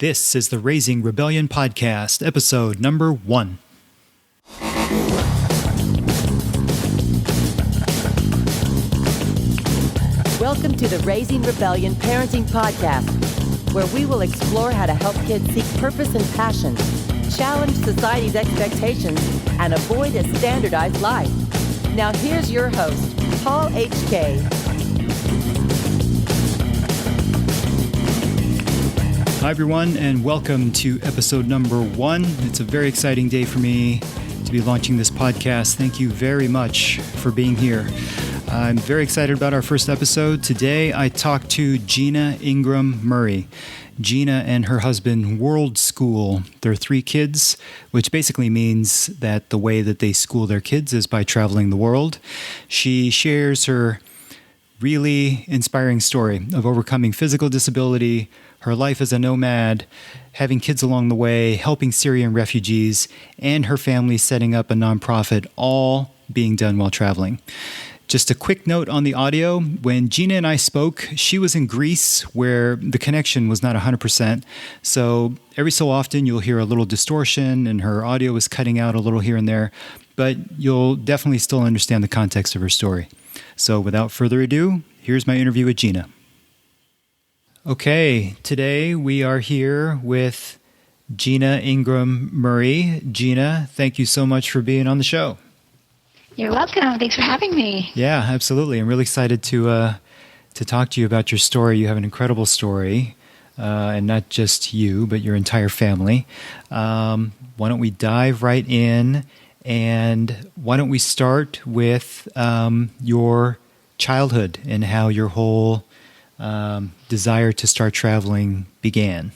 This is the Raising Rebellion Podcast, episode number 1. Welcome to the Raising Rebellion Parenting Podcast, where we will explore how to help kids seek purpose and passion, challenge society's expectations, and avoid a standardized life. Now here's your host, Paul H.K. Hi, everyone, and welcome to episode number 1. It's a very exciting day for me to be launching this podcast. Thank you very much for being here. I'm very excited about our first episode. Today, I talked to Gina Ingram Murray. Gina and her husband Worldschooling their 3 kids, which basically means that the way that they school their kids is by traveling the world. She shares her really inspiring story of overcoming physical disability, her life as a nomad, having kids along the way, helping Syrian refugees, and her family setting up a nonprofit, all being done while traveling. Just a quick note on the audio. When Gina and I spoke, she was in Greece where the connection was not 100%. So every so often you'll hear a little distortion and her audio was cutting out a little here and there, but you'll definitely still understand the context of her story. So without further ado, here's my interview with Gina. Okay, today we are here with Gina Ingram Murray. Gina, thank you so much for being on the show. You're welcome. Thanks for having me. Yeah, absolutely. I'm really excited to talk to you about your story. You have an incredible story, and not just you, but your entire family. Why don't we dive right in, and why don't we start with your childhood and how your whole desire to start traveling began?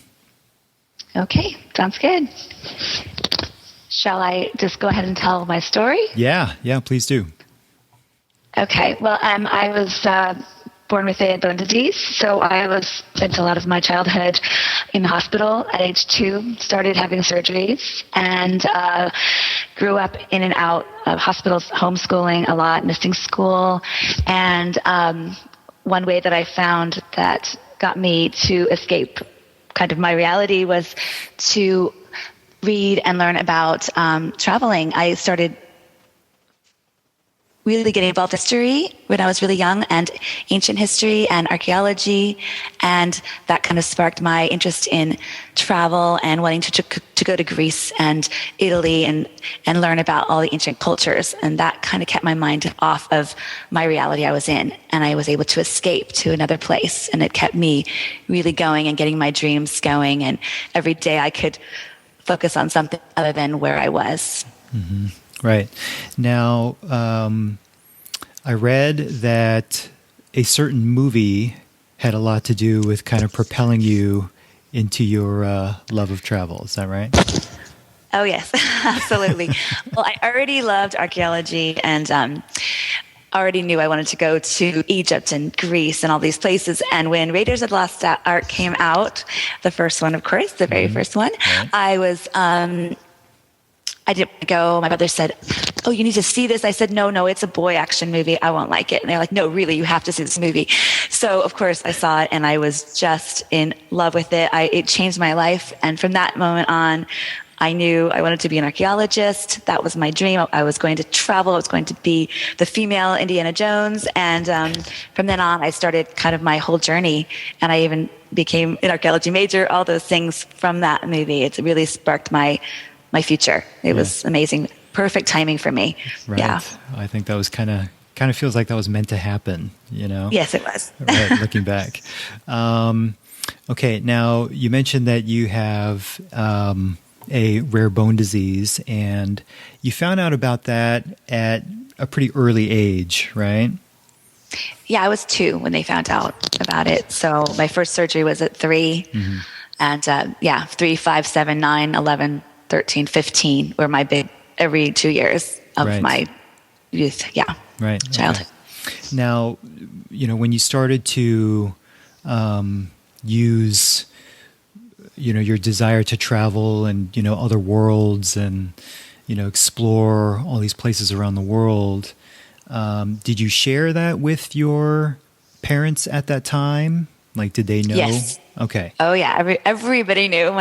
Okay, sounds good. Shall I just go ahead and tell my story? Yeah, please do. Okay, well, I was born with a bone disease, so I spent a lot of my childhood in the hospital at age 2, started having surgeries, and grew up in and out of hospitals, homeschooling a lot, missing school, and one way that I found that got me to escape kind of my reality was to read and learn about traveling. I started really getting involved in history when I was really young, and ancient history and archaeology, and that kind of sparked my interest in travel and wanting to go to Greece and Italy and learn about all the ancient cultures, and that kind of kept my mind off of my reality I was in, and I was able to escape to another place, and it kept me really going and getting my dreams going, and every day I could focus on something other than where I was. Mm-hmm. Right. Now, I read that a certain movie had a lot to do with kind of propelling you into your love of travel. Is that right? Oh, yes, absolutely. Well, I already loved archaeology and already knew I wanted to go to Egypt and Greece and all these places. And when Raiders of the Lost Ark came out, the first one, of course, the very first one, right. I didn't go. My brother said, "Oh, you need to see this." I said, No, it's a boy action movie. I won't like it. And they're like, "No, really, you have to see this movie." So, of course, I saw it, and I was just in love with it. It changed my life. And from that moment on, I knew I wanted to be an archaeologist. That was my dream. I was going to travel. I was going to be the female Indiana Jones. And from then on, I started kind of my whole journey. And I even became an archaeology major, all those things from that movie. It really sparked my future. It was amazing. Perfect timing for me. Right. Yeah. I think that was kind of feels like that was meant to happen, you know? Yes, it was. Right, looking back. Okay, now you mentioned that you have a rare bone disease, and you found out about that at a pretty early age, right? Yeah, I was 2 when they found out about it. So my first surgery was at 3. Mm-hmm. And 3, 5, 7, 9, 11, 13, 15 were my big every 2 years of my youth. Yeah. Right. Childhood. Okay. Now, when you started to use, your desire to travel and, other worlds and, explore all these places around the world, did you share that with your parents at that time? Like, did they know? Yes. Okay. Oh yeah, everybody knew.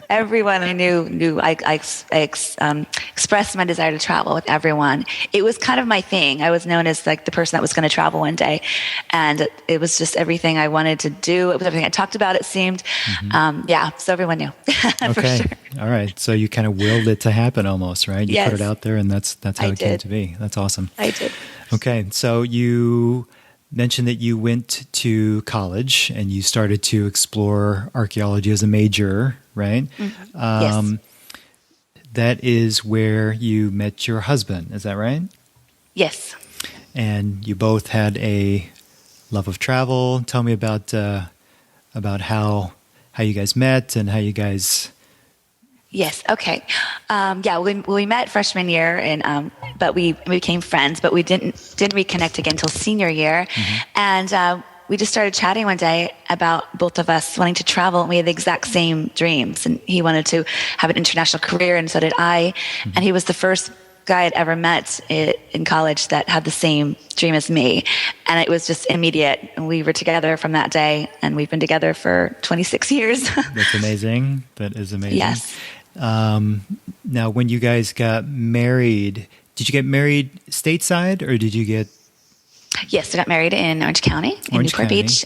Everyone I knew. I expressed my desire to travel with everyone. It was kind of my thing. I was known as like the person that was going to travel one day, and it was just everything I wanted to do. It was everything I talked about. It seemed, so everyone knew. Okay. For sure. All right. So you kind of willed it to happen, almost, right? You put it out there, and that's how it came to be. That's awesome. I did. Okay. So you mentioned that you went to college and you started to explore archaeology as a major, right? Yes. That is where you met your husband. Is that right? Yes. And you both had a love of travel. Tell me about how you guys met and how you guys. Yes. Okay. We met freshman year, and but we became friends. But we didn't reconnect again until senior year, and we just started chatting one day about both of us wanting to travel, and we had the exact same dreams. And he wanted to have an international career, and so did I. And he was the first guy I'd ever met in college that had the same dream as me, and it was just immediate. And we were together from that day, and we've been together for 26 years. That's amazing. That is amazing. Yes. Now, when you guys got married, did you get married stateside, or did you get? Yes, I got married in Orange County, in Newport Beach.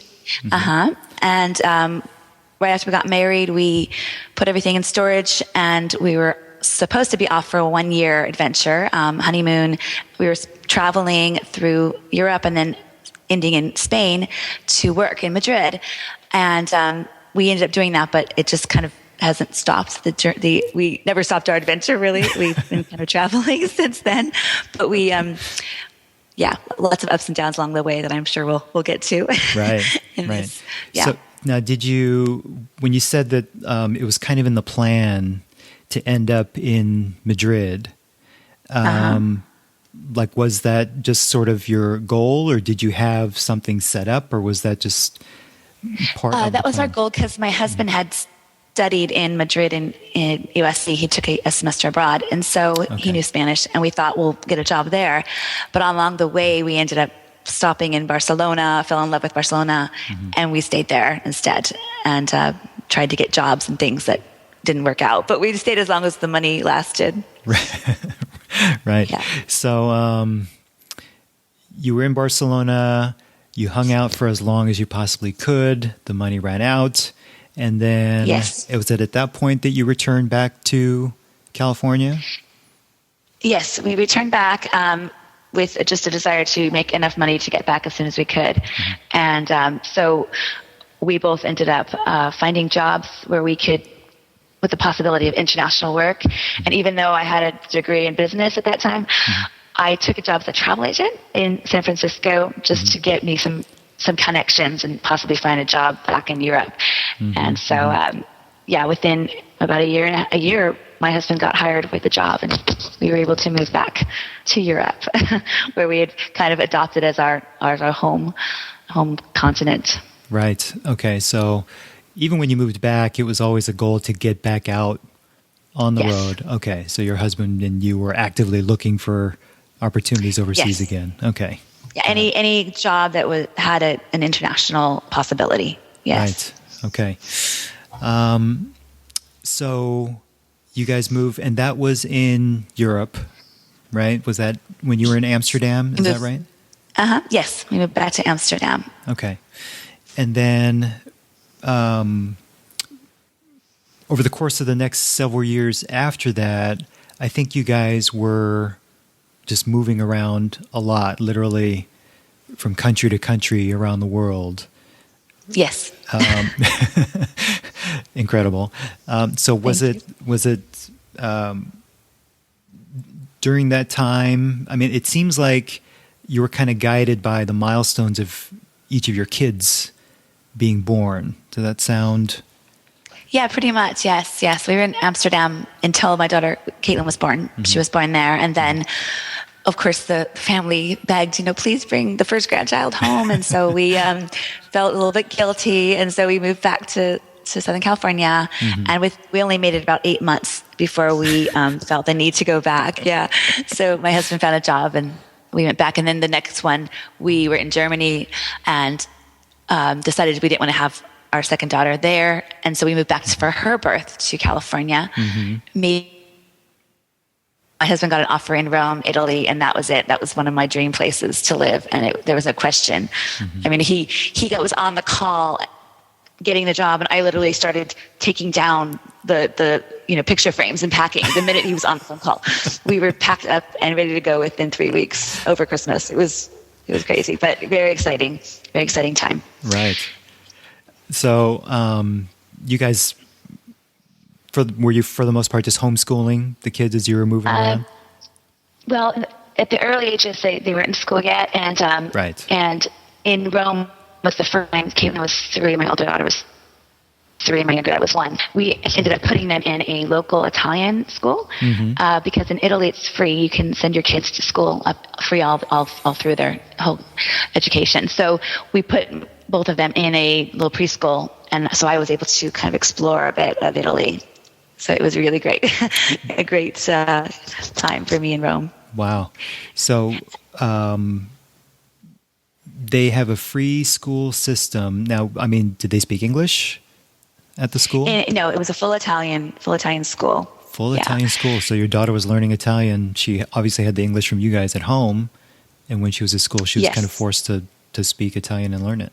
And right after we got married, we put everything in storage, and we were supposed to be off for a 1-year adventure, honeymoon. We were traveling through Europe and then ending in Spain to work in Madrid. And we ended up doing that, but it just kind of hasn't stopped. We never stopped our adventure, really. We've been kind of traveling since then. But we, lots of ups and downs along the way that I'm sure we'll get to. Right, right. So now, when you said that it was kind of in the plan to end up in Madrid, like, was that just sort of your goal, or did you have something set up, or was that just part of that the was plan? our goal, because my husband had studied in Madrid in USC. He took a semester abroad, and so he knew Spanish, and we thought we'll get a job there. But along the way, we ended up stopping in Barcelona, fell in love with Barcelona, and we stayed there instead, and tried to get jobs and things that didn't work out. But we stayed as long as the money lasted. Right. Yeah. So you were in Barcelona, you hung out for as long as you possibly could, the money ran out, and then it was at that point that you returned back to California? Yes, we returned back with just a desire to make enough money to get back as soon as we could. And so we both ended up finding jobs where we could, with the possibility of international work. And even though I had a degree in business at that time, I took a job as a travel agent in San Francisco just to get me some connections and possibly find a job back in Europe. And so, within about a year, my husband got hired with a job, and we were able to move back to Europe, where we had kind of adopted as our home continent. Right. Okay. So even when you moved back, it was always a goal to get back out on the road. Okay. So your husband and you were actively looking for opportunities overseas again. Okay. Yeah. Any job that had an international possibility. Yes. Right. Okay. So you guys moved, and that was in Europe, right? Was that when you were in Amsterdam? Is that right? Yes. We moved back to Amsterdam. Okay. And then over the course of the next several years after that, I think you guys were just moving around a lot, literally from country to country around the world. Yes. Incredible. So was it during that time? I mean, it seems like you were kind of guided by the milestones of each of your kids being born. Does that sound? Yeah, pretty much. Yes. We were in Amsterdam until my daughter Caitlin was born. She was born there, and then, of course, the family begged, please bring the first grandchild home, and so we felt a little bit guilty, and so we moved back to Southern California, and we only made it about 8 months before we felt the need to go back. Yeah. So my husband found a job, and we went back, and then the next one we were in Germany, and decided we didn't want to have our second daughter there. And so we moved back for her birth to California. My husband got an offer in Rome, Italy, and that was it. That was one of my dream places to live, and there was no question. I mean, he was on the call getting the job, and I literally started taking down the picture frames and packing the minute he was on the phone call. We were packed up and ready to go within 3 weeks over Christmas. It was crazy, but very exciting time. Right. So, you guys, were you for the most part just homeschooling the kids as you were moving around? Well, at the early ages, they weren't in school yet, and right. And in Rome was the first time. Caitlin was 3, my older daughter was 3, my younger daughter was 1. We ended up putting them in a local Italian school because in Italy it's free. You can send your kids to school free all through their whole education. So we put both of them in a little preschool, and so I was able to kind of explore a bit of Italy. So it was really great, a great time for me in Rome. Wow. So they have a free school system. Now, I mean, did they speak English at the school? No, it was a full Italian school. Full Italian school. So your daughter was learning Italian. She obviously had the English from you guys at home. And when she was at school, she was kind of forced to speak Italian and learn it.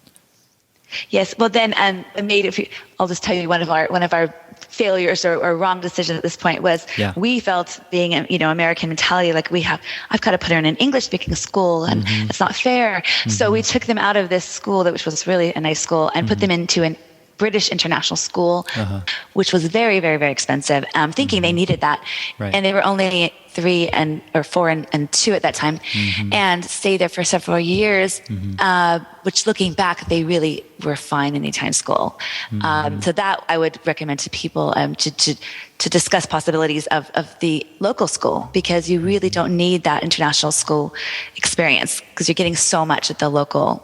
Yes. Well, then I'll just tell you one of our failures or wrong decisions at this point was we felt, being American mentality, like I've got to put her in an English speaking school, and it's not fair. So we took them out of this school, which was really a nice school, and put them into an British international school, which was very, very, very expensive, thinking they needed that. Right. And they were only 3 or 4 and 2 at that time, and stayed there for several years, which looking back, they really were fine in the Italian school. So that I would recommend to people to discuss possibilities of the local school, because you really don't need that international school experience, because you're getting so much at the local,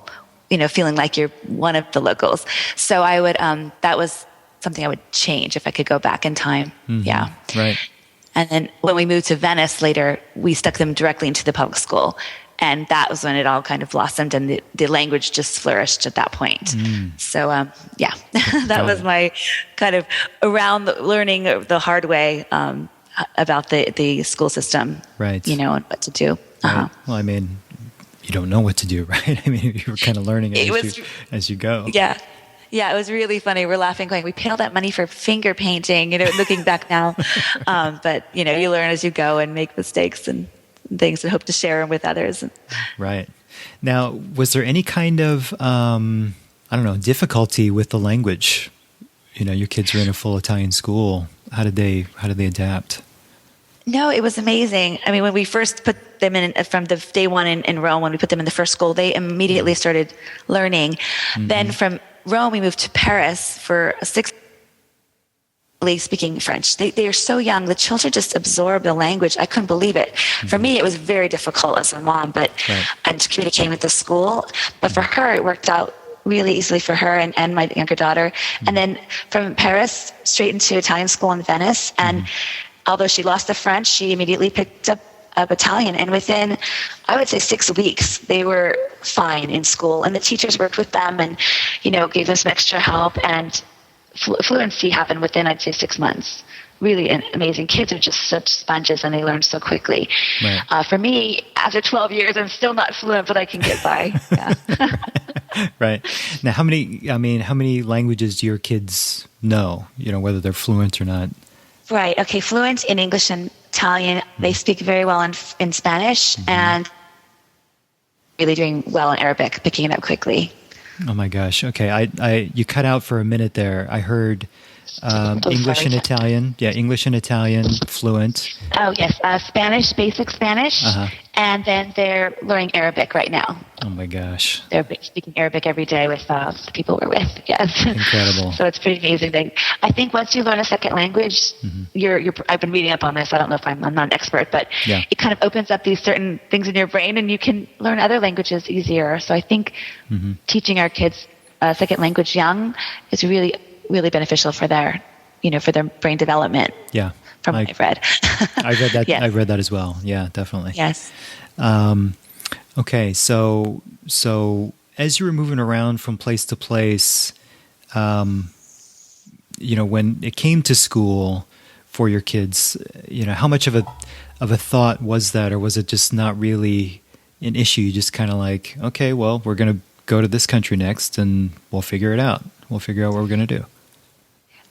feeling like you're one of the locals. So I would, that was something I would change if I could go back in time. Yeah. Right. And then when we moved to Venice later, we stuck them directly into the public school. And that was when it all kind of blossomed, and the language just flourished at that point. So, that was my kind of around learning the hard way about the school system. Right. And what to do. Right. Well, I mean, you don't know what to do, right? I mean, you were kind of learning as you go. Yeah. Yeah, it was really funny. We're laughing, going, we paid all that money for finger painting, looking back now. But, you learn as you go and make mistakes and things and hope to share them with others. Right. Now, was there any kind of, difficulty with the language? Your kids were in a full Italian school. How did they adapt? No, it was amazing. I mean, when we first put them in from the day one in Rome, when we put them in the first school, they immediately started learning. Then from Rome, we moved to Paris for 6 months speaking French. They are so young. The children just absorb the language. I couldn't believe it. For me, it was very difficult as a mom, and to communicate with the school. But for her, it worked out really easily for her and my younger daughter. And then from Paris, straight into Italian school in Venice. And although she lost the French, she immediately picked up Italian. And within, I would say, 6 weeks, they were fine in school. And the teachers worked with them and, gave them some extra help. And fluency happened within, I'd say, 6 months. Really amazing. Kids are just such sponges, and they learn so quickly. Right. For me, after 12 years, I'm still not fluent, but I can get by. Yeah. Right. Now, how many languages do your kids know, whether they're fluent or not? Right. Okay. Fluent in English and Italian. They speak very well in Spanish, and really doing well in Arabic, picking it up quickly. Oh my gosh. Okay. You cut out for a minute there. I heard English and Italian. Yeah, English and Italian, fluent. Oh, yes. Spanish, basic Spanish. And then they're learning Arabic right now. Oh my gosh. They're speaking Arabic every day with the people we're with. Yes. Incredible. So it's pretty amazing. I think once you learn a second language, I've been reading up on this. I don't know if I'm not an expert, but it kind of opens up these certain things in your brain, and you can learn other languages easier. So I think teaching our kids a second language young is really, really beneficial for their brain development. Yeah. From what I've read. I've read that. Yes. I've read that as well. Yeah, definitely. Yes. Okay. So as you were moving around from place to place, when it came to school for your kids, how much of a thought was that, or was it just not really an issue? You just kind of like, okay, well, we're going to go to this country next and we'll figure it out. We'll figure out what we're going to do.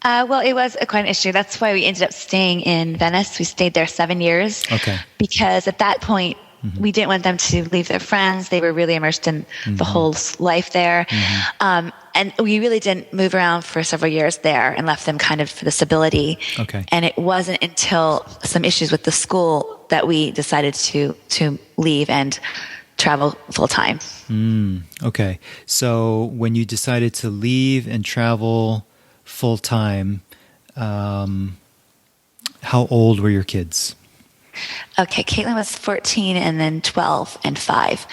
Well, it was quite an issue. That's why we ended up staying in Venice. We stayed there 7 years. Okay. Because at that point, we didn't want them to leave their friends. They were really immersed in the whole life there. And we really didn't move around for several years there and left them kind of for the stability. Okay. And it wasn't until some issues with the school that we decided to leave and travel full time. Okay. So when you decided to leave and travel full time, how old were your kids? Okay, Caitlin was 14 and then 12 and 5.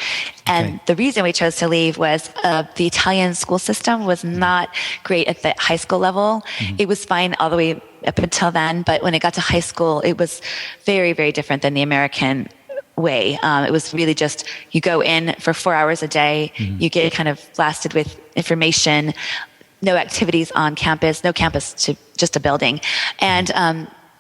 And Okay. the reason we chose to leave was the Italian school system was not great at the high school level. It was fine all the way up until then, but when it got to high school, it was very, very different than the American way. It was really just, you go in for 4 hours a day, you get kind of blasted with information, no activities on campus, no campus to just a building. And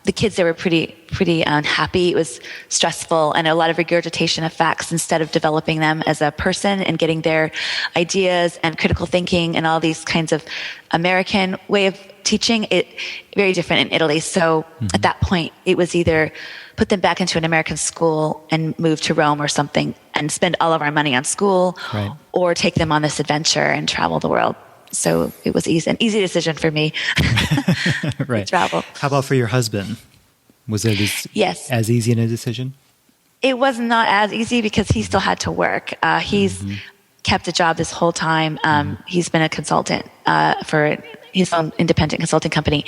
the kids, they were pretty unhappy. It was stressful and a lot of regurgitation of facts instead of developing them as a person and getting their ideas and critical thinking and all these kinds of American way of teaching. It very different in Italy. So at that point, it was either put them back into an American school and move to Rome or something and spend all of our money on school, Right. or take them on this adventure and travel the world. So it was an easy decision for me Right. to travel. How about for your husband? Was it Yes. as easy in a decision? It was not as easy because he still had to work. He's kept a job this whole time. He's been a consultant for his own independent consulting company.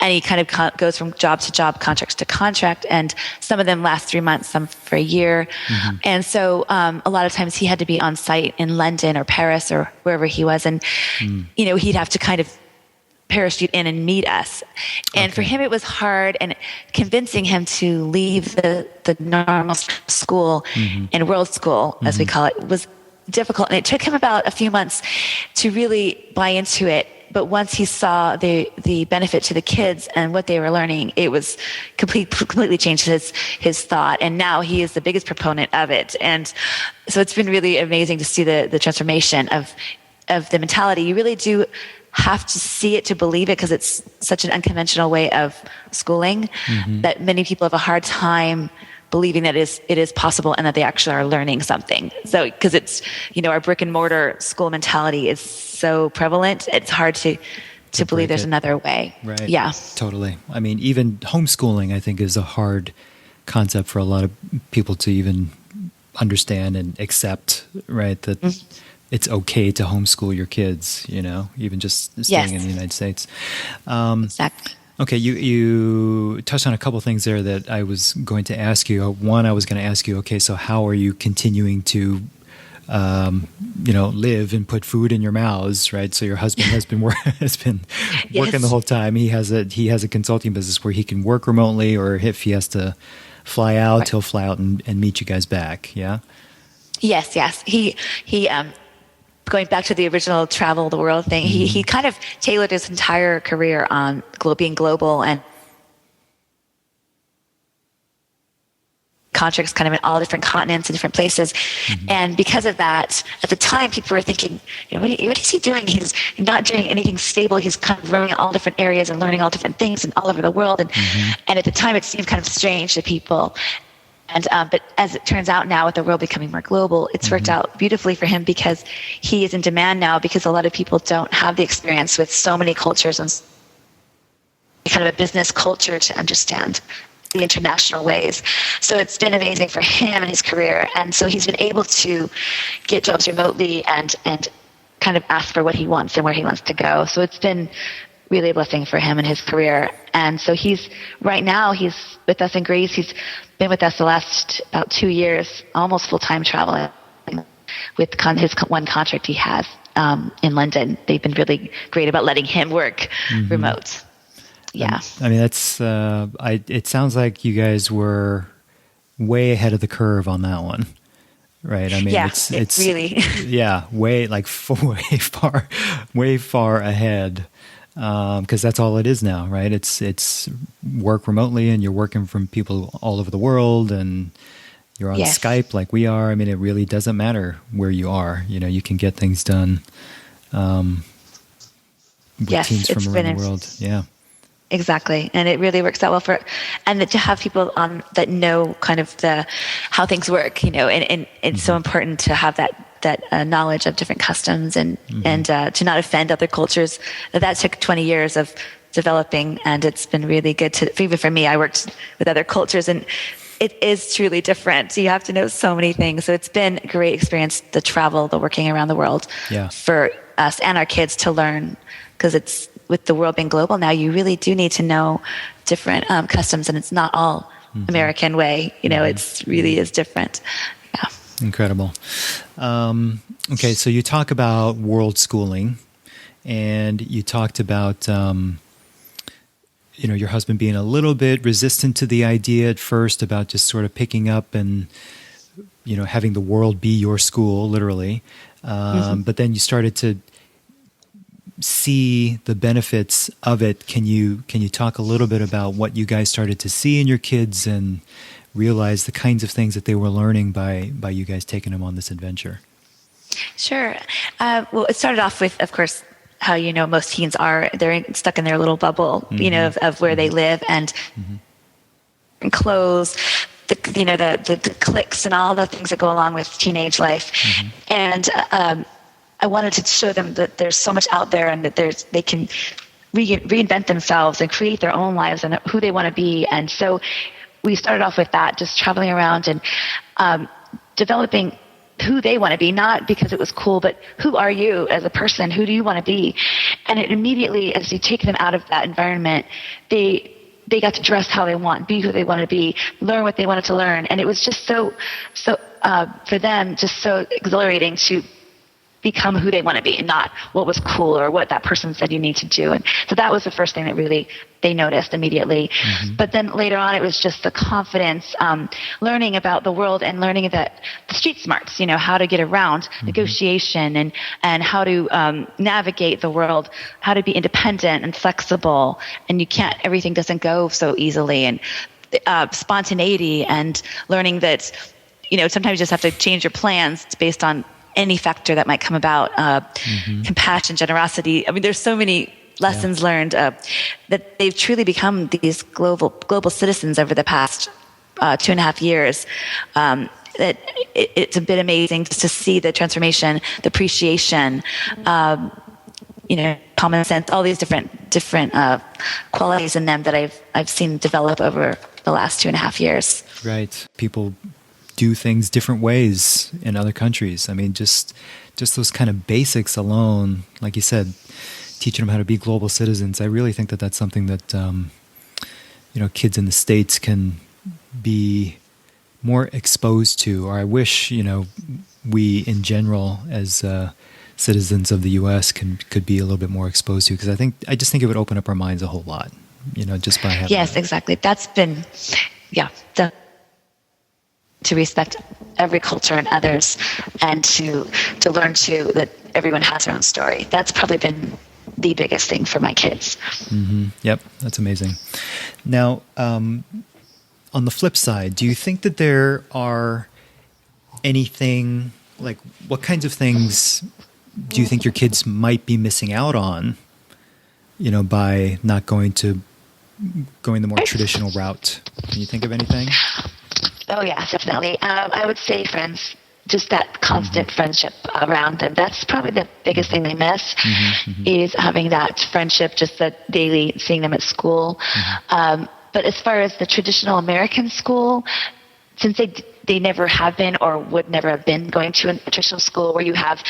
And he kind of goes from job to job, contracts to contract. And some of them last 3 months, some for a year. And so a lot of times he had to be on site in London or Paris or wherever he was. And, he'd have to kind of parachute in and meet us. And for him, it was hard, and convincing him to leave the normal school and world school, as we call it, was difficult. And it took him about a few months to really buy into it. But once he saw the benefit to the kids and what they were learning, it was completely changed his thought. And now he is the biggest proponent of it. And so it's been really amazing to see the transformation of the mentality. You really do have to see it to believe it, because it's such an unconventional way of schooling that many people have a hard time believing that it is possible and that they actually are learning something. So, because it's, our brick and mortar school mentality is so prevalent, it's hard to believe there's another way. Right. Yeah. Totally. I mean, even homeschooling, I think, is a hard concept for a lot of people to even understand and accept, right? That it's okay to homeschool your kids, even just staying in the United States. Exactly. Okay, you touched on a couple things there that I was going to ask you. One, I was going to ask you, okay, so how are you continuing to, live and put food in your mouths, right? So your husband has been working the whole time. He has a consulting business where he can work remotely, or if he has to fly out, he'll fly out and meet you guys back. Yeah. Yes. He going back to the original travel the world thing, he kind of tailored his entire career on being global and contracts kind of in all different continents and different places. And because of that, at the time, people were thinking, what is he doing? He's not doing anything stable. He's kind of running all different areas and learning all different things and all over the world. And at the time, it seemed kind of strange to people. And but as it turns out now, with the world becoming more global, it's worked out beautifully for him, because he is in demand now, because a lot of people don't have the experience with so many cultures and kind of a business culture to understand the international ways. So it's been amazing for him and his career. And so he's been able to get jobs remotely and kind of ask for what he wants and where he wants to go. So it's been really a blessing for him and his career. And so right now he's with us in Greece. He's been with us the last about 2 years, almost full-time traveling with his one contract he has in London. They've been really great about letting him work remote. Yeah. I mean, that's, it sounds like you guys were way ahead of the curve on that one, right? I mean, Yeah, it's really, yeah, way far ahead. Because that's all it is now, right? It's work remotely, and you're working from people all over the world, and you're on yes. Skype like we are. I mean, it really doesn't matter where you are. You know, you can get things done with Yes, teams it's from been around the world. Yeah. Exactly, and it really works out well and that to have people that know kind of how things work, and it's so important to have that knowledge of different customs and to not offend other cultures. That took 20 years of developing, and it's been really good even for me. I worked with other cultures, and it is truly different. You have to know so many things. So it's been a great experience, the travel, the working around the world for us and our kids to learn, because it's with the world being global now, you really do need to know different customs, and it's not all American way. It's really is different. Yeah. Incredible. Okay, so you talk about worldschooling, and you talked about your husband being a little bit resistant to the idea at first about just sort of picking up and having the world be your school, literally. But then you started to see the benefits of it. Can you talk a little bit about what you guys started to see in your kids and realize the kinds of things that they were learning by you guys taking them on this adventure? Sure. Well, it started off with, of course, how most teens are. They're stuck in their little bubble, of where they live and clothes, the cliques and all the things that go along with teenage life. And I wanted to show them that there's so much out there, and that they can reinvent themselves and create their own lives and who they want to be. And so we started off with that, just traveling around and developing who they want to be, not because it was cool, but who are you as a person? Who do you want to be? And it immediately, as you take them out of that environment, they got to dress how they want, be who they want to be, learn what they wanted to learn. And it was just so for them, just so exhilarating to become who they want to be, and not what was cool or what that person said you need to do. And so that was the first thing that really they noticed immediately. But then later on, it was just the confidence, learning about the world and learning that the street smarts, how to get around negotiation and how to navigate the world, how to be independent and flexible. And everything doesn't go so easily, and spontaneity, and learning that, sometimes you just have to change your plans based on any factor that might come about, compassion, generosity. I mean, there's so many lessons learned that they've truly become these global citizens over the past 2.5 years. That it's a bit amazing just to see the transformation, the appreciation, common sense, all these different qualities in them that I've seen develop over the last 2.5 years. Right. People do things different ways in other countries. I mean, just those kind of basics alone, like you said, teaching them how to be global citizens. I really think that that's something that kids in the States can be more exposed to, or I wish we in general as citizens of the U.S. could be a little bit more exposed to, because I just think it would open up our minds a whole lot, just by having Yes, exactly. That's been to respect every culture and others, and to learn that everyone has their own story. That's probably been the biggest thing for my kids. Yep, that's amazing. Now, on the flip side, do you think that there are anything, like what kinds of things do you think your kids might be missing out on, by not going the more traditional route? Can you think of anything? Oh, yeah, definitely. I would say friends, just that constant friendship around them. That's probably the biggest thing they miss, is having that friendship, just that daily, seeing them at school. But as far as the traditional American school, since they never have been or would never have been going to a traditional school where you have,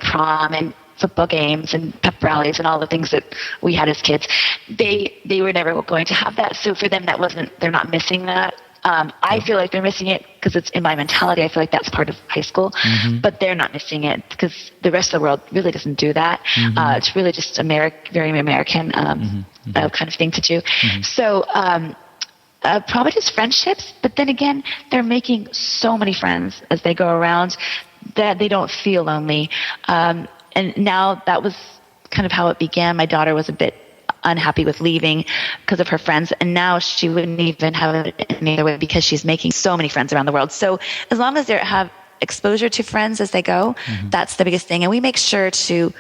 prom and football games and pep rallies and all the things that we had as kids, they were never going to have that. So for them, they're not missing that. I feel like they're missing it because it's in my mentality. I feel like that's part of high school, but they're not missing it because the rest of the world really doesn't do that. It's really just very American kind of thing to do. So Probably just friendships, but then again, they're making so many friends as they go around that they don't feel lonely. And now that was kind of how it began. My daughter was a bit unhappy with leaving because of her friends, and now she wouldn't even have it any other way because she's making so many friends around the world. So as long as they have exposure to friends as they go, that's the biggest thing. And we make sure to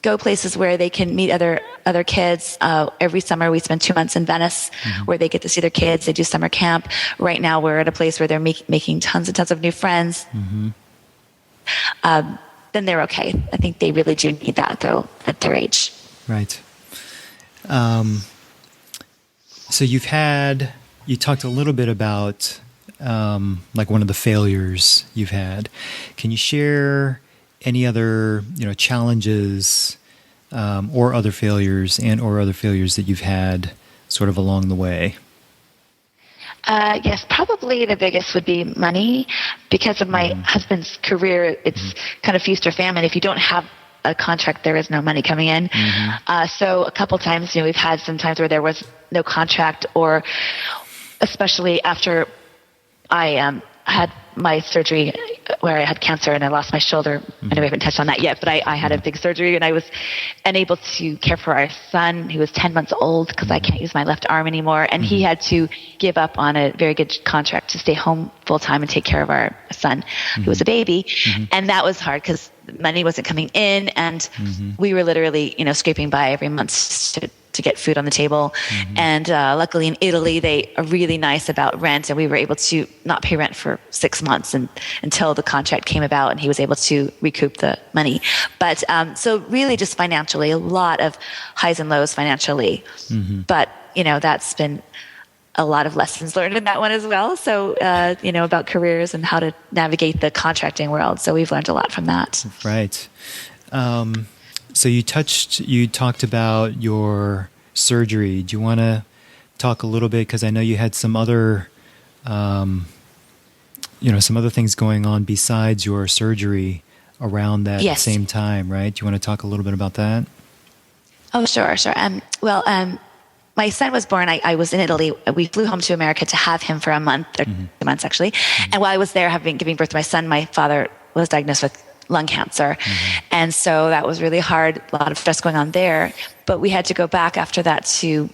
go places where they can meet other kids. Every summer we spend 2 months in Venice where they get to see their kids. They do summer camp. Right now we're at a place where they're making tons and tons of new friends. Then they're okay. I think they really do need that though at their age. Right. So you talked a little bit about like one of the failures you've had. Can you share any other, challenges or other failures that you've had sort of along the way? Yes, probably the biggest would be money. Because of my husband's career, it's kind of feast or famine. If you don't have a contract, there is no money coming in. So a couple times, we've had some times where there was no contract, or especially after I had my surgery where I had cancer and I lost my shoulder. I know we haven't touched on that yet, but I had a big surgery and I was unable to care for our son who was 10 months old because I can't use my left arm anymore. And he had to give up on a very good contract to stay home full time and take care of our son who was a baby. And that was hard because money wasn't coming in, and we were literally, scraping by every month to get food on the table. And luckily in Italy, they are really nice about rent, and we were able to not pay rent for 6 months until the contract came about and he was able to recoup the money. But so really just financially, a lot of highs and lows financially. But, that's been a lot of lessons learned in that one as well. So, about careers and how to navigate the contracting world. So we've learned a lot from that. Right. So you talked about your surgery. Do you want to talk a little bit? Because I know you had some other, some other things going on besides your surgery around that same time, right? Do you want to talk a little bit about that? Oh, sure. My son was born, I was in Italy. We flew home to America to have him for a month, or 2 months actually. And while I was there giving birth to my son, my father was diagnosed with lung cancer. And so that was really hard, a lot of stress going on there. But we had to go back after that to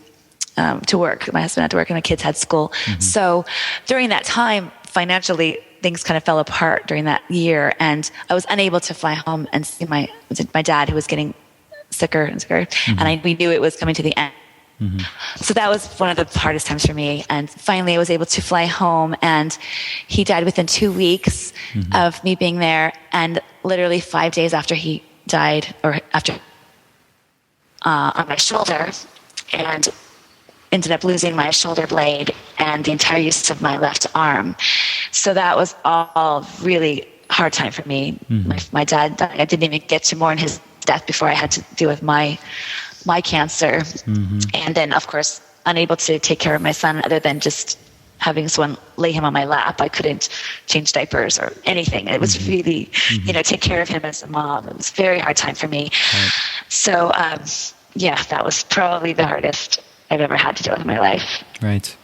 work. My husband had to work and my kids had school. So during that time, financially, things kind of fell apart during that year. And I was unable to fly home and see my dad, who was getting sicker and sicker. And we knew it was coming to the end. So that was one of the hardest times for me. And finally I was able to fly home, and he died within 2 weeks of me being there. And literally 5 days after he died, or after on my shoulder, and ended up losing my shoulder blade and the entire use of my left arm. So that was all really hard time for me. My dad died. I didn't even get to mourn his death before I had to deal with my cancer. And then, of course, unable to take care of my son other than just having someone lay him on my lap. I couldn't change diapers or anything. It was really, take care of him as a mom. It was a very hard time for me. So, that was probably the hardest I've ever had to deal with in my life. Right.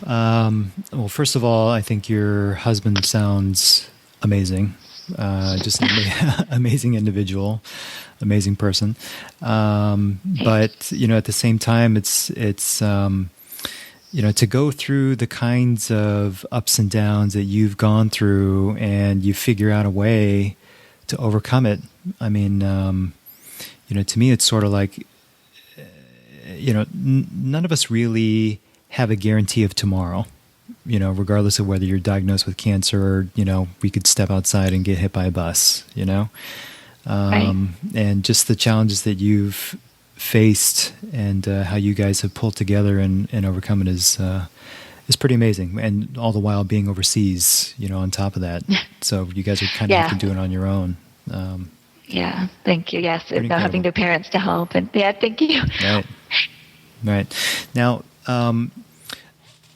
Well, first of all, I think your husband sounds amazing. Just an amazing individual, amazing person. But, at the same time, it's to go through the kinds of ups and downs that you've gone through and you figure out a way to overcome it. I mean, to me, it's sort of like, none of us really have a guarantee of tomorrow. Regardless of whether you're diagnosed with cancer or, we could step outside and get hit by a bus, and just the challenges that you've faced and how you guys have pulled together and overcome it is pretty amazing. And all the while being overseas, on top of that. So you guys are kind of have to do it on your own. Thank you. Yes. Now having the parents to help. And thank you. Right. Now,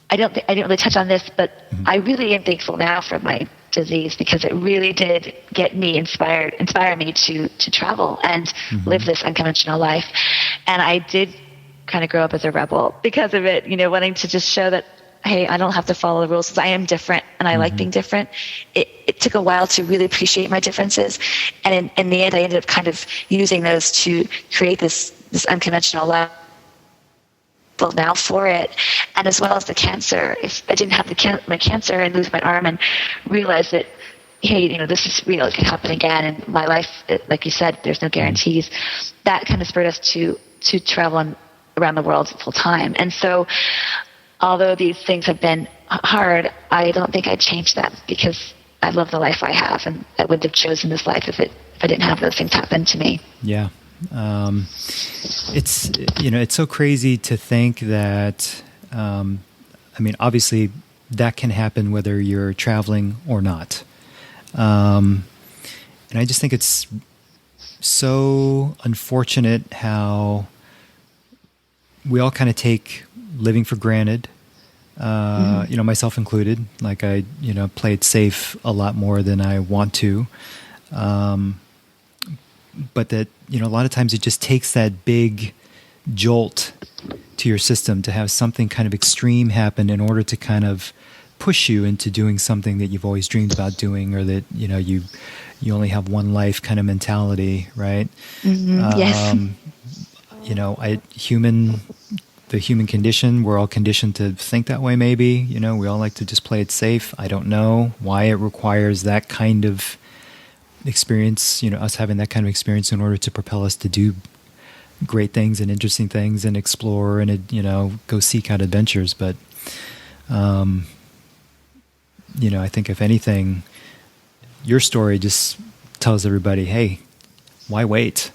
I didn't really touch on this, but I really am thankful now for my disease, because it really did get me inspire me to travel and live this unconventional life. And I did kind of grow up as a rebel because of it, wanting to just show that, hey, I don't have to follow the rules because I am different and I like being different. It took a while to really appreciate my differences. And in the end, I ended up kind of using those to create this unconventional life now for it. And as well as the cancer, if I didn't have my cancer and lose my arm and realize that, hey, this is real, it can happen again. And my life, like you said, there's no guarantees. That kind of spurred us to travel around the world full time. And so although these things have been hard, I don't think I'd change them because I love the life I have, and I wouldn't have chosen this life if I didn't have those things happen to me. Yeah. It's, it's so crazy to think that, obviously that can happen whether you're traveling or not. And I just think it's so unfortunate how we all kind of take living for granted, myself included. Like I, play it safe a lot more than I want to. But that, a lot of times it just takes that big jolt to your system to have something kind of extreme happen in order to kind of push you into doing something that you've always dreamed about doing, or that, you only have one life kind of mentality, right? Yes. The human condition, we're all conditioned to think that way maybe. We all like to just play it safe. I don't know why it requires that kind of experience, us having that kind of experience in order to propel us to do great things and interesting things and explore and, go seek out adventures. But, I think if anything, your story just tells everybody, hey, why wait?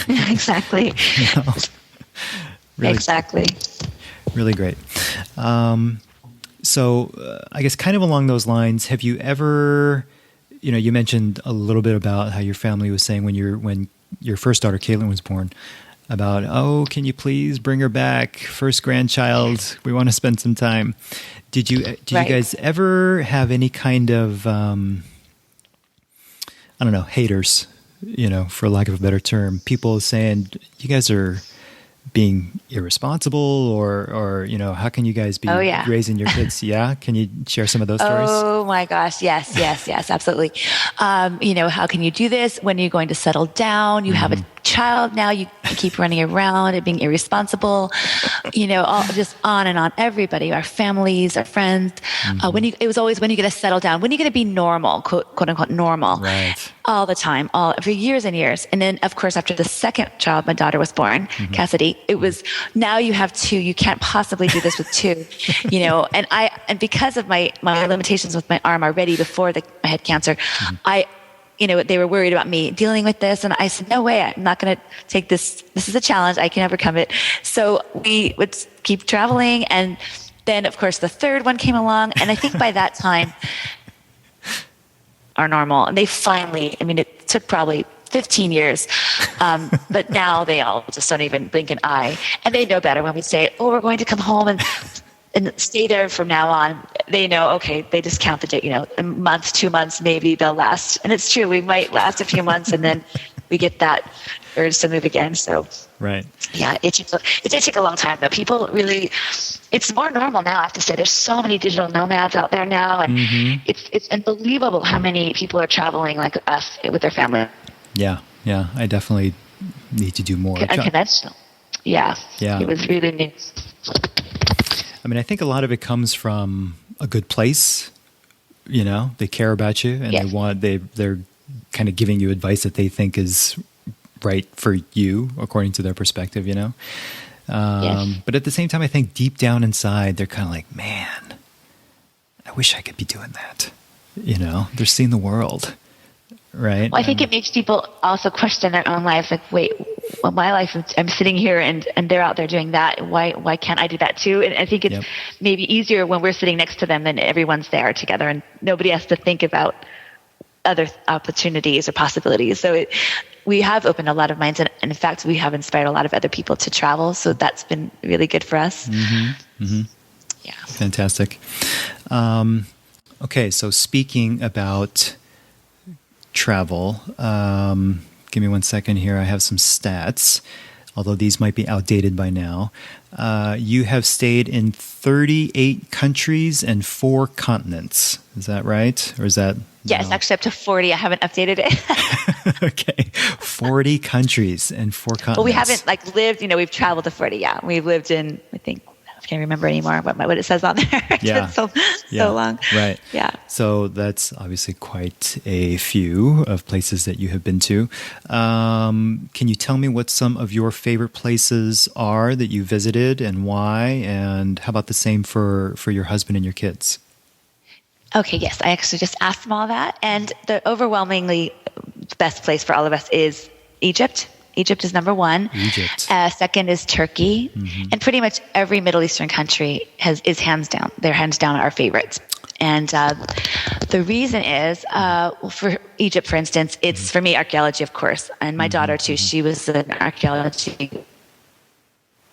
Exactly. Really, exactly. Really great. So I guess kind of along those lines, have you ever, you mentioned a little bit about how your family was saying when your first daughter, Caitlin, was born, about, oh, can you please bring her back? First grandchild. We want to spend some time. Did you guys ever have any kind of, haters, for lack of a better term, people saying, you guys are being irresponsible or how can you guys be raising your kids? Yeah. Can you share some of those stories? Oh my gosh. Yes, absolutely. How can you do this? When are you going to settle down? You have a child now, you keep running around and being irresponsible, all just on and on. Everybody, our families, our friends, it was always, when are you going to settle down? When are you going to be normal, quote unquote normal? Right. All the time, for years and years. And then of course, after the second child, my daughter was born, Cassidy, it was, now you have two, you can't possibly do this with two, and because of my limitations with my arm already before I had cancer, they were worried about me dealing with this. And I said, no way, I'm not going to take this. This is a challenge. I can overcome it. So we would keep traveling. And then of course the third one came along. And I think by that time are normal. And they finally, it took probably 15 years. But now they all just don't even blink an eye. And they know better when we say, oh, we're going to come home and stay there from now on. They know, okay, they just count the day, a month, 2 months, maybe they'll last. And it's true, we might last a few months and then we get that urge to move again. So, right. Yeah, it did take a long time though. People really, it's more normal now, I have to say. There's so many digital nomads out there now. And it's unbelievable how many people are traveling like us with their family. Yeah. I definitely need to do more. Unconventional. Yeah. It was really new. I think a lot of it comes from a good place. They care about you and they're kind of giving you advice that they think is right for you according to their perspective, But at the same time, I think deep down inside, they're kind of like, man, I wish I could be doing that. They're seeing the world. Right. Well, I think it makes people also question their own lives. Like, wait, well, my life, I'm sitting here and they're out there doing that. Why can't I do that too? And I think it's maybe easier when we're sitting next to them and everyone's there together and nobody has to think about other opportunities or possibilities. So we have opened a lot of minds. And in fact, we have inspired a lot of other people to travel. So that's been really good for us. Yeah. Fantastic. Okay. So speaking about travel. Give me 1 second here. I have some stats. although these might be outdated by now. You have stayed in 38 countries and 4 continents. Is that right? Or is that... Yes, actually up to 40. I haven't updated it. Okay. 40 countries and 4 continents. Well, we haven't lived, we've traveled to 40. Yeah. We've lived in, I think, I can't remember anymore what it says on there. It's been so long. Right. Yeah. So that's obviously quite a few of places that you have been to. Can you tell me what some of your favorite places are that you visited and why? And how about the same for your husband and your kids? Okay, yes. I actually just asked them all that. And the overwhelmingly best place for all of us is Egypt. Egypt is number 1. Egypt. Second is Turkey. Mm-hmm. And pretty much every Middle Eastern country is hands down. They're hands down our favorites. And the reason is, for Egypt, for instance, it's for me archaeology, of course. And my daughter, too, she was an archaeology,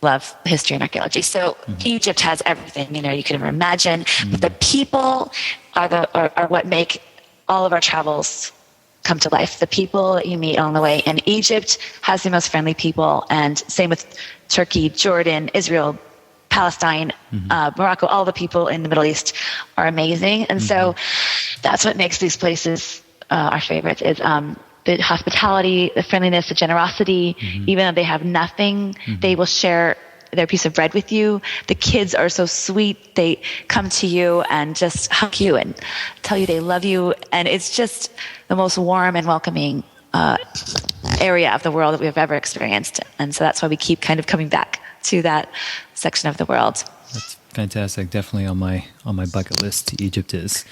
love history and archaeology. So Egypt has everything, you could ever imagine. But the people are what make all of our travels come to life. The people that you meet on the way. And Egypt has the most friendly people. And same with Turkey, Jordan, Israel, Palestine, Morocco. All the people in the Middle East are amazing. And so that's what makes these places our favorites is the hospitality, the friendliness, the generosity. Even though they have nothing, they will share their piece of bread with you. The kids are so sweet. They come to you and just hug you and tell you they love you. And it's just the most warm and welcoming area of the world that we've ever experienced. And so that's why we keep kind of coming back to that section of the world. That's fantastic. Definitely on my bucket list. Egypt is.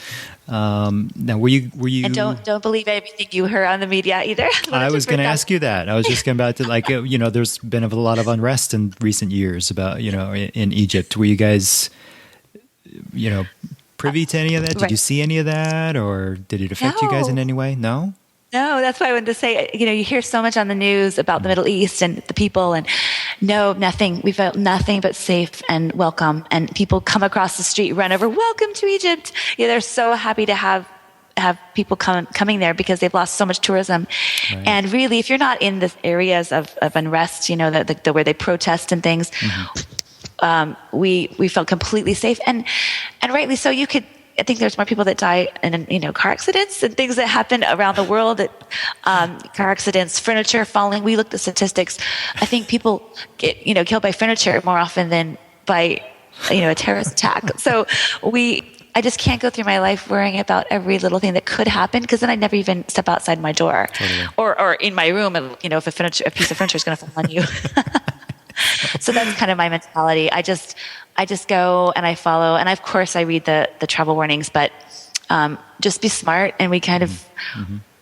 Now, were you? And don't believe everything you heard on the media either. I was going to ask you that. I was just about to there's been a lot of unrest in recent years about in Egypt. Were you guys privy to any of that? Did you see any of that, or did it affect you guys in any way? No. No, that's why I wanted to say, you hear so much on the news about the Middle East and the people, and no, nothing. We felt nothing but safe and welcome. And people come across the street, run over, welcome to Egypt. They're so happy to have people coming there because they've lost so much tourism. Right. And really, if you're not in the areas of unrest, the where they protest and things, we felt completely safe and rightly so. I think there's more people that die in car accidents and things that happen around the world. Car accidents, furniture falling. We looked at statistics. I think people get killed by furniture more often than by a terrorist attack. So I just can't go through my life worrying about every little thing that could happen because then I never even step outside my door or in my room. And, if a piece of furniture is going to fall on you. So that's kind of my mentality. I just go and I follow, and of course I read the travel warnings, but just be smart. And we kind of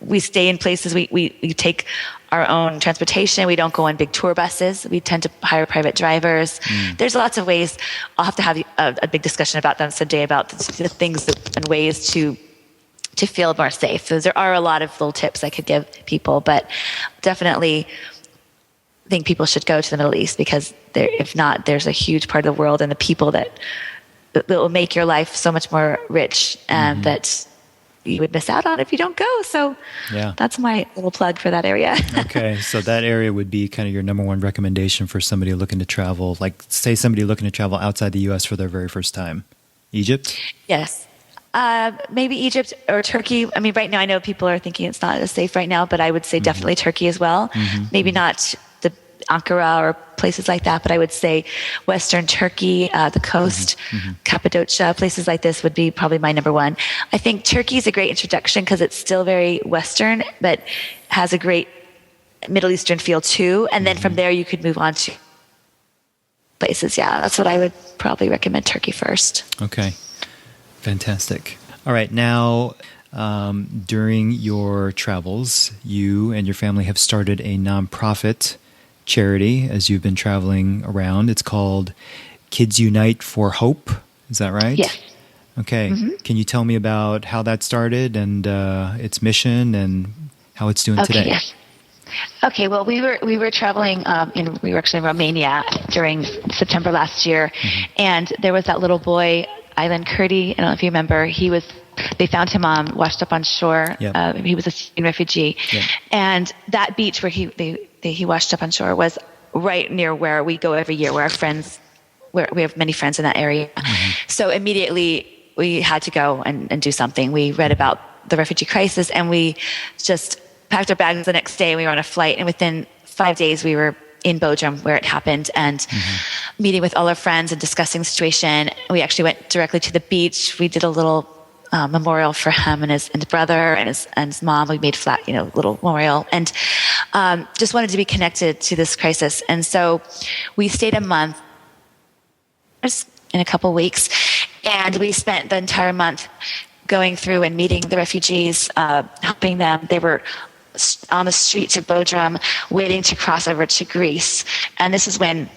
we stay in places. We take our own transportation. We don't go on big tour buses. We tend to hire private drivers. There's lots of ways. I'll have to have a big discussion about them someday about the things and ways to feel more safe. So there are a lot of little tips I could give people, but definitely think people should go to the Middle East because if not, there's a huge part of the world and the people that will make your life so much more rich and that you would miss out on if you don't go. So that's my little plug for that area. Okay. So that area would be kind of your number one recommendation for somebody looking to travel, like say somebody looking to travel outside the U.S. for their very first time. Egypt? Yes. Maybe Egypt or Turkey. I mean, right now I know people are thinking it's not as safe right now, but I would say definitely Turkey as well. Maybe not the Ankara or places like that, but I would say Western Turkey, the coast, Cappadocia, places like this would be probably my number one. I think Turkey is a great introduction because it's still very Western, but has a great Middle Eastern feel too. And then from there you could move on to places. Yeah, that's what I would probably recommend, Turkey first. Okay. Fantastic. All right. Now, during your travels, you and your family have started a nonprofit charity as you've been traveling around. It's called Kids Unite for Hope. Is that right? Yes. Okay. Can you tell me about how that started and its mission and how it's doing today? Yes. Okay, well, we were traveling, we were actually in Romania during September last year, and there was that little boy, Aylan Kurdi. I don't know if you remember. They found him washed up on shore. He was a Syrian refugee, and that beach where he washed up on shore was right near where we go every year, where we have many friends in that area. So immediately we had to go and do something. We read about the refugee crisis, and we just packed our bags the next day. We were on a flight, and within 5 days we were in Bodrum where it happened, and meeting with all our friends and discussing the situation. We actually went directly to the beach. We did a little memorial for him and his brother and his mom. We made little memorial, and just wanted to be connected to this crisis. And so we stayed a month in a couple weeks, and we spent the entire month going through and meeting the refugees, helping them. They were on the streets of Bodrum waiting to cross over to Greece. And this is when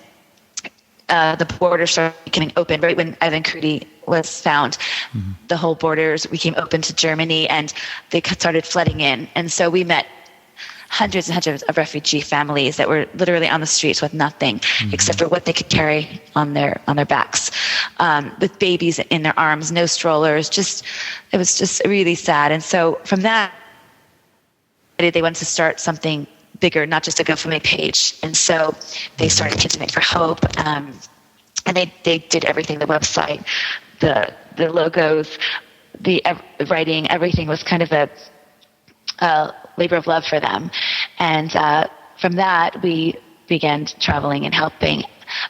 the border started becoming open, right when Ivan Krudi was found. The whole borders became open to Germany, and they started flooding in. And so we met hundreds and hundreds of refugee families that were literally on the streets with nothing except for what they could carry on their backs, with babies in their arms, no strollers. It was just really sad. And so from that, they wanted to start something bigger, not just a GoFundMe page. And so they started Kids Unite for Hope, and they did everything, the website, the logos, the writing, everything was kind of a labor of love for them. And from that, we began traveling and helping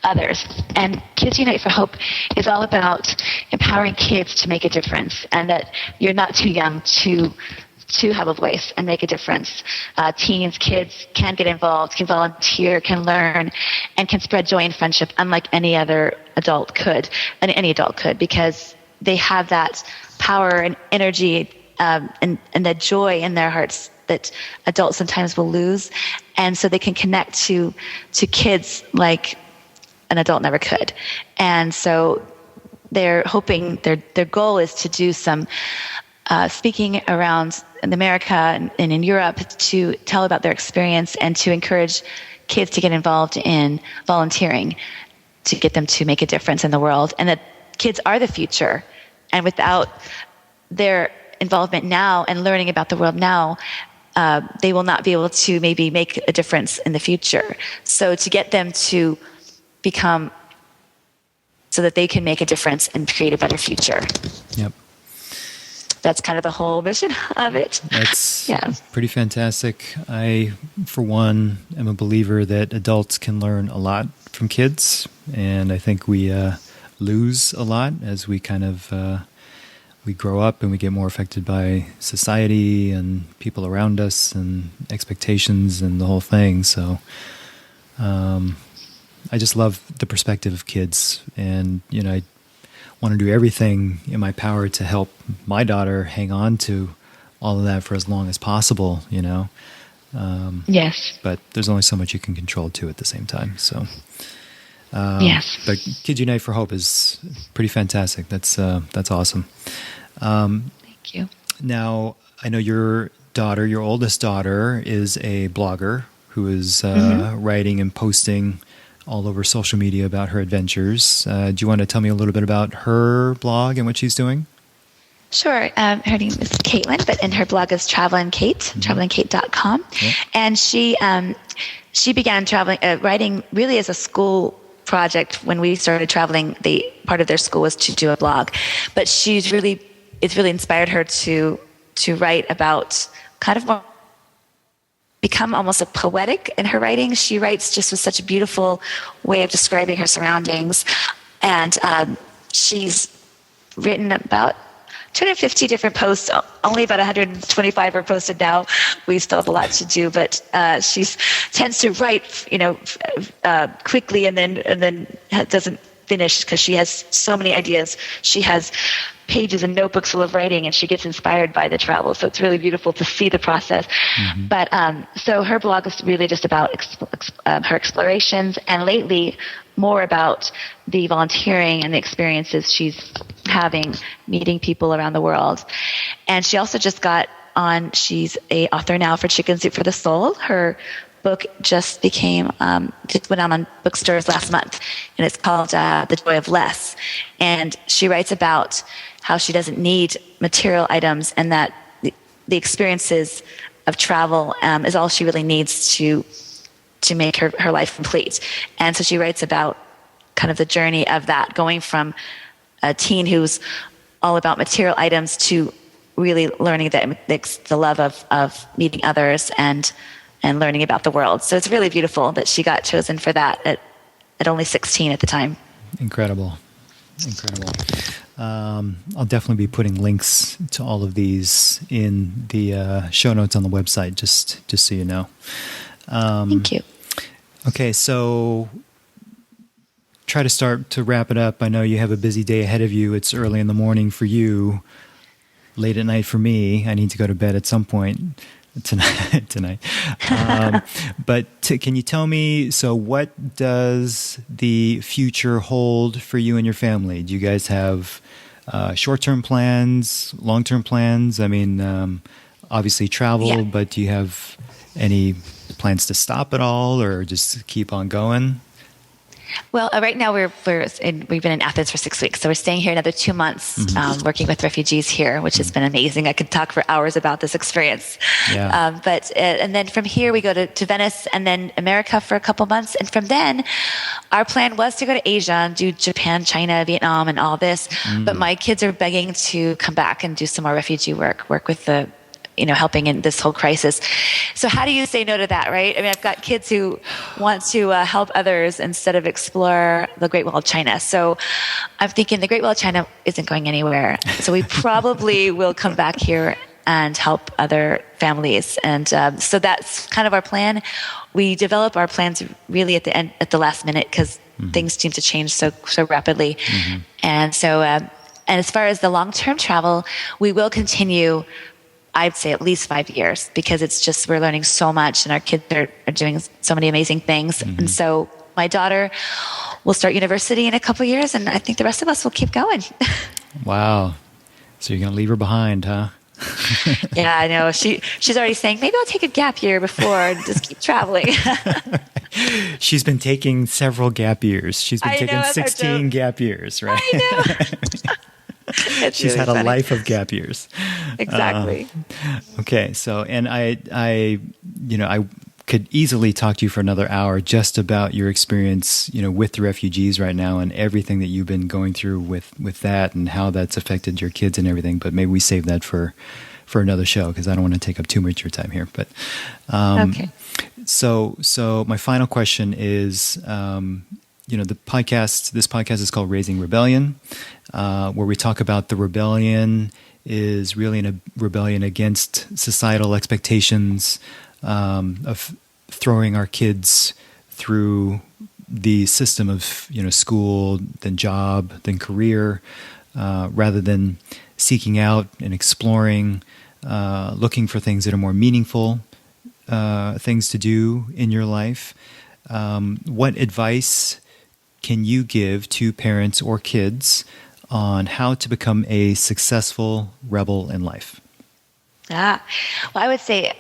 others. And Kids Unite for Hope is all about empowering kids to make a difference, and that you're not too young to have a voice and make a difference. Teens, kids can get involved, can volunteer, can learn, and can spread joy and friendship unlike any adult could, because they have that power and energy and that joy in their hearts that adults sometimes will lose. And so they can connect to kids like an adult never could. And so they're hoping, their goal is to do some speaking around in America and in Europe to tell about their experience and to encourage kids to get involved in volunteering, to get them to make a difference in the world. And that kids are the future. And without their involvement now and learning about the world now, they will not be able to maybe make a difference in the future. So to get them to become, so that they can make a difference and create a better future. Yep. That's kind of the whole mission of it. That's pretty fantastic. I, for one, am a believer that adults can learn a lot from kids, and I think we lose a lot as we kind of we grow up and we get more affected by society and people around us and expectations and the whole thing. So I just love the perspective of kids, and I want to do everything in my power to help my daughter hang on to all of that for as long as possible, Yes. But there's only so much you can control too at the same time. So, yes. But Kids Unite for Hope is pretty fantastic. That's awesome. Thank you. Now, I know your oldest daughter, is a blogger who is writing and posting all over social media about her adventures. Do you want to tell me a little bit about her blog and what she's doing? Sure. Her name is Caitlin, and her blog is Travelin' Kate, travelingkate.com. Yeah. And she began writing really as a school project. When we started traveling, part of their school was to do a blog. But it's really inspired her to write about kind of more, become almost a poetic in her writing. She writes just with such a beautiful way of describing her surroundings. And she's written about 250 different posts. Only about 125 are posted now. We still have a lot to do, but she tends to write, quickly and then doesn't finish because she has so many ideas. She has pages and notebooks full of writing, and she gets inspired by the travel. So it's really beautiful to see the process. Mm-hmm. But so her blog is really just about her explorations, and lately more about the volunteering and the experiences she's having, meeting people around the world. And she also just she's a author now for Chicken Soup for the Soul. Her book just went out on bookstores last month, and it's called The Joy of Less. And she writes about how she doesn't need material items, and that the experiences of travel is all she really needs to to make her life complete. And so she writes about kind of the journey of that, going from a teen who's all about material items to really learning the love of meeting others and learning about the world. So it's really beautiful that she got chosen for that at only 16 at the time. Incredible. I'll definitely be putting links to all of these in the show notes on the website, just so you know. Thank you. Okay, so try to wrap it up. I know you have a busy day ahead of you. It's early in the morning for you, late at night for me. I need to go to bed at some point tonight. But can you tell me, so what does the future hold for you and your family? Do you guys have short-term plans, long-term plans? I mean, obviously travel, but do you have any plans to stop at all or just keep on going? Well, right now we've been in Athens for 6 weeks, so we're staying here another 2 months, working with refugees here, which has been amazing. I could talk for hours about this experience. Yeah. And then from here we go to Venice and then America for a couple months, and from then our plan was to go to Asia and do Japan, China, Vietnam, and all this. But my kids are begging to come back and do some more refugee work with the helping in this whole crisis. So how do you say no to that, right? I mean, I've got kids who want to help others instead of explore the Great Wall of China. So I'm thinking the Great Wall of China isn't going anywhere. So we probably will come back here and help other families. And so that's kind of our plan. We develop our plans really at the last minute because things seem to change so rapidly. And so, and as far as the long-term travel, we will continue, I'd say at least 5 years, because it's just, we're learning so much and our kids are doing so many amazing things. And so my daughter will start university in a couple of years, and I think the rest of us will keep going. Wow. So you're going to leave her behind, huh? Yeah, I know. She's already saying, maybe I'll take a gap year before and just keep traveling. She's been taking several gap years. She's been taking 16 gap years, right? I know. She's really had funny. a life of gap years. Exactly. Okay. So, and I could easily talk to you for another hour just about your experience, with the refugees right now and everything that you've been going through with that and how that's affected your kids and everything. But maybe we save that for another show, because I don't want to take up too much of your time here. But, Okay. So my final question is, this podcast is called Raising Rebellion, where we talk about the rebellion is really a rebellion against societal expectations of throwing our kids through the system of, school, then job, then career, rather than seeking out and exploring, looking for things that are more meaningful, things to do in your life. What advice can you give to parents or kids on how to become a successful rebel in life? Well, I would say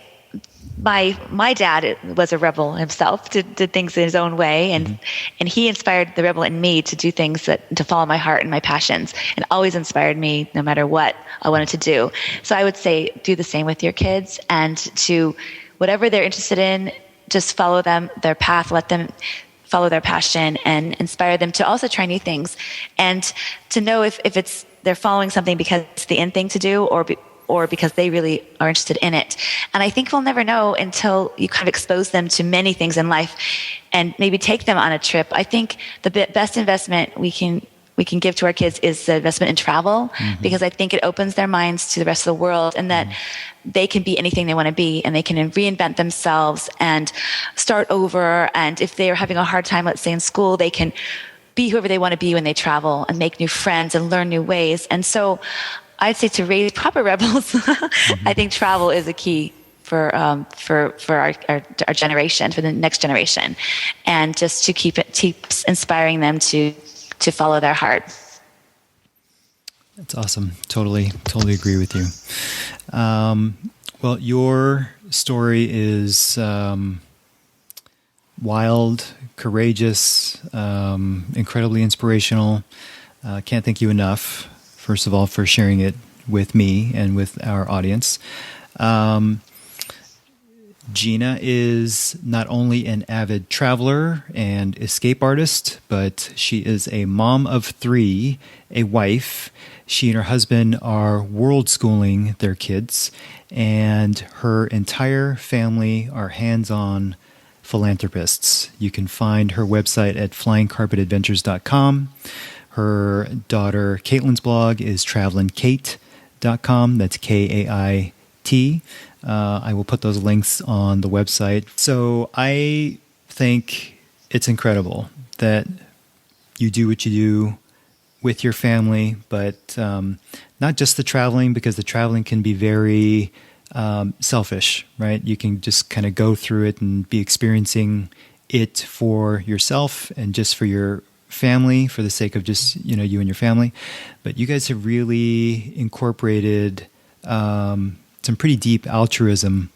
my dad was a rebel himself, did things in his own way, and he inspired the rebel in me to do things to follow my heart and my passions, and always inspired me no matter what I wanted to do. So I would say do the same with your kids, and to whatever they're interested in, just follow their path, let them follow their passion, and inspire them to also try new things, and to know if they're following something because it's the in thing to do, or because they really are interested in it. And I think we'll never know until you kind of expose them to many things in life and maybe take them on a trip. I think the best investment we can give to our kids is the investment in travel, because I think it opens their minds to the rest of the world, and that they can be anything they want to be, and they can reinvent themselves and start over. And if they're having a hard time, let's say in school, they can be whoever they want to be when they travel and make new friends and learn new ways. And so I'd say to raise proper rebels, I think travel is a key for our generation, for the next generation, and just to keep inspiring them to follow their heart. That's awesome. Totally agree with you. Well, your story is wild, courageous, incredibly inspirational. Can't thank you enough, first of all, for sharing it with me and with our audience. Gina is not only an avid traveler and escape artist, but she is a mom of 3, a wife. She and her husband are worldschooling their kids, and her entire family are hands-on philanthropists. You can find her website at flyingcarpetadventures.com. Her daughter Caitlin's blog is travelin'kate.com. That's Kait. I will put those links on the website. So I think it's incredible that you do what you do with your family, but not just the traveling, because the traveling can be very selfish, right? You can just kind of go through it and be experiencing it for yourself and just for your family, for the sake of just, you and your family. But you guys have really incorporated some pretty deep altruism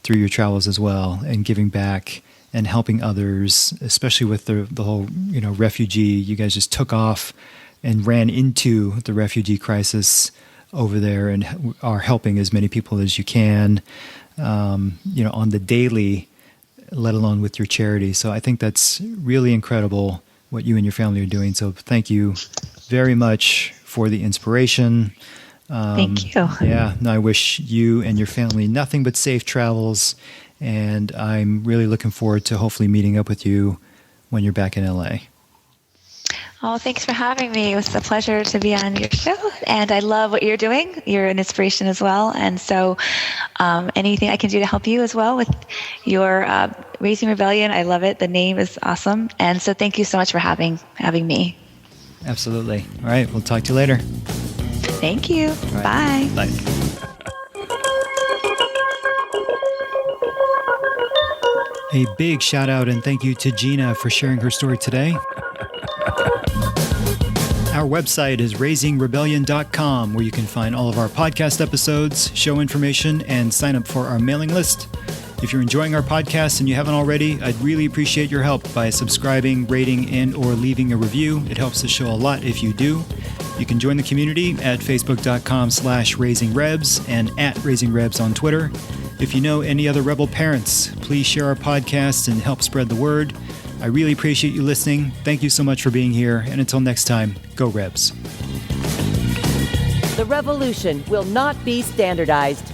through your travels as well, and giving back and helping others, especially with the whole, refugee. You guys just took off and ran into the refugee crisis over there and are helping as many people as you can, on the daily, let alone with your charity. So I think that's really incredible what you and your family are doing. So thank you very much for the inspiration. Thank you. Yeah, no, I wish you and your family nothing but safe travels, and I'm really looking forward to hopefully meeting up with you when you're back in LA. Oh, thanks for having me. It was a pleasure to be on your show, and I love what you're doing. You're an inspiration as well, and so anything I can do to help you as well with your Raising Rebellion, I love it. The name is awesome, and so thank you so much for having me. Absolutely. All right, we'll talk to you later. Thank you. Right. Bye. Bye. A big shout out and thank you to Gina for sharing her story today. Our website is raisingrebellion.com, where you can find all of our podcast episodes, show information, and sign up for our mailing list. If you're enjoying our podcast and you haven't already, I'd really appreciate your help by subscribing, rating, and or leaving a review. It helps the show a lot if you do. You can join the community at facebook.com/raisingrebs and @raisingrebs on Twitter. If you know any other rebel parents, please share our podcast and help spread the word. I really appreciate you listening. Thank you so much for being here. And until next time, go Rebs. The revolution will not be standardized.